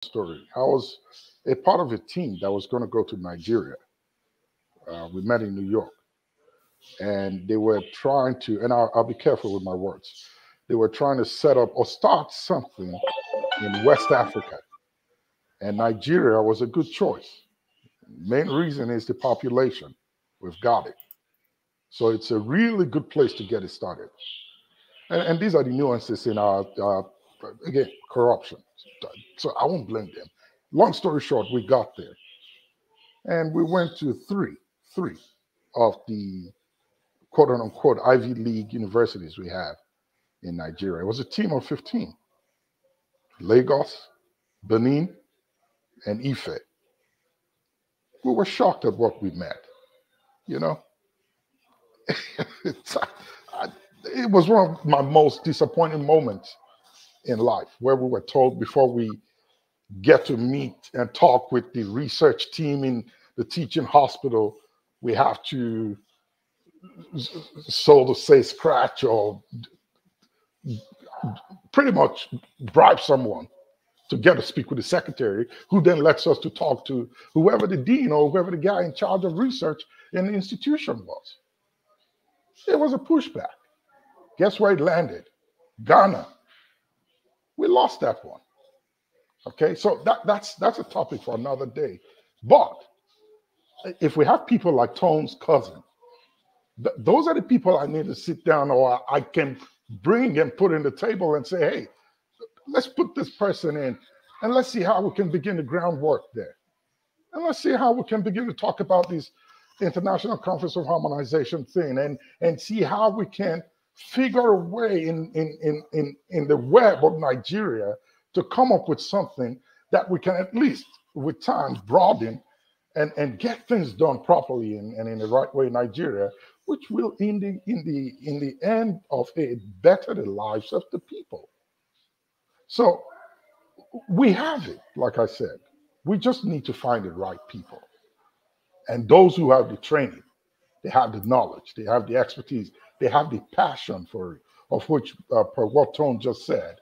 story. I was a part of a team that was going to go to Nigeria. We met in New York, and they were trying to, and I'll be careful with my words, they were trying to set up or start something in West Africa. And Nigeria was a good choice. Main reason is the population. We've got it. So it's a really good place to get it started. And these are the nuances in our, again, corruption. So I won't blame them. Long story short, we got there. And we went to three of the quote unquote Ivy League universities we have in Nigeria. It was a team of 15. Lagos, Benin, and Ife. We were shocked at what we met, you know. It was one of my most disappointing moments in life, where we were told before we get to meet and talk with the research team in the teaching hospital, we have to, so to say, scratch or pretty much bribe someone to get to speak with the secretary, who then lets us to talk to whoever the dean or whoever the guy in charge of research in the institution was. It was a pushback. Guess where it landed? Ghana. We lost that one. Okay, so that's a topic for another day. But if we have people like Tone's cousin, those are the people I need to sit down, or I can bring and put in the table and say, hey, let's put this person in and let's see how we can begin the groundwork there. And let's see how we can begin to talk about this International Conference of Harmonization thing and see how we can figure a way in the web of Nigeria to come up with something that we can at least, with time, broaden and get things done properly and in the right way in Nigeria, which will, in the end of it, better the lives of the people. So we have it, like I said. We just need to find the right people. And those who have the training, they have the knowledge, they have the expertise, they have the passion for it, of which, per what Tone just said,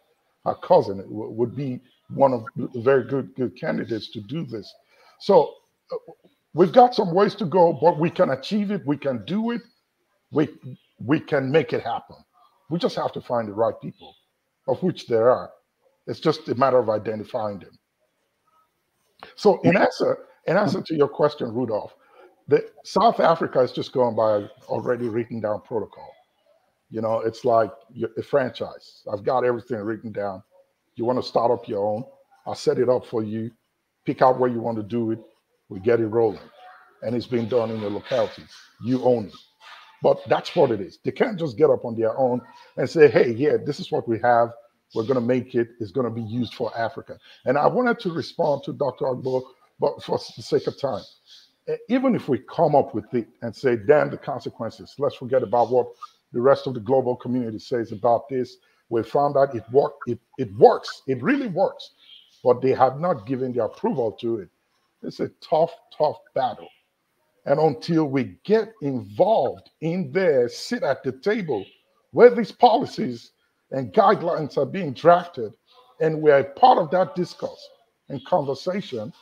our cousin would be one of the very good candidates to do this. So we've got some ways to go, but we can achieve it, we can do it, we can make it happen. We just have to find the right people, of which there are. It's just a matter of identifying them. So in answer to your question, Rudolph, South Africa is just going by already written down protocol. You know, it's like a franchise. I've got everything written down. You want to start up your own, I'll set it up for you, pick out where you want to do it, we get it rolling. And it's being done in your locality. You own it. But that's what it is. They can't just get up on their own and say, hey, yeah, this is what we have. We're going to make it. It's going to be used for Africa. And I wanted to respond to Dr. Agbo, but for the sake of time, even if we come up with it and say, damn the consequences, let's forget about what the rest of the global community says about this. We found out it works. It really works. But they have not given their approval to it. It's a tough battle. And until we get involved in there, sit at the table where these policies and guidelines are being drafted, and we're a part of that discourse and conversation,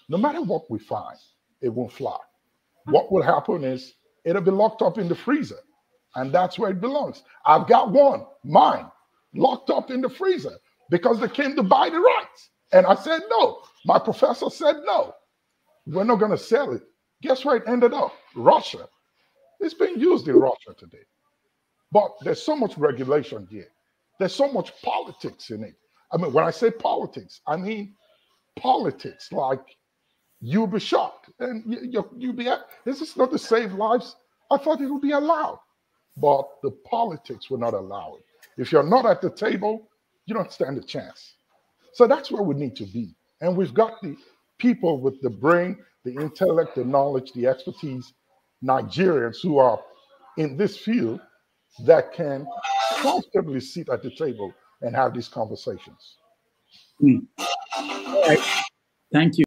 no matter what we find, it won't fly. What will happen is it'll be locked up in the freezer, and that's where it belongs. I've got one, mine, locked up in the freezer because they came to buy the rights. And I said no. My professor said no. We're not going to sell it. Guess where it ended up? Russia. It's being used in Russia today. But there's so much regulation here. There's so much politics in it. I mean, when I say politics, I mean politics. Like, you'll be shocked. And you'll be, this is not to save lives. I thought it would be allowed. But the politics will not allow it. If you're not at the table, you don't stand a chance. So that's where we need to be. And we've got the people with the brain, the intellect, the knowledge, the expertise, Nigerians who are in this field that can comfortably sit at the table and have these conversations. All right. Thank you.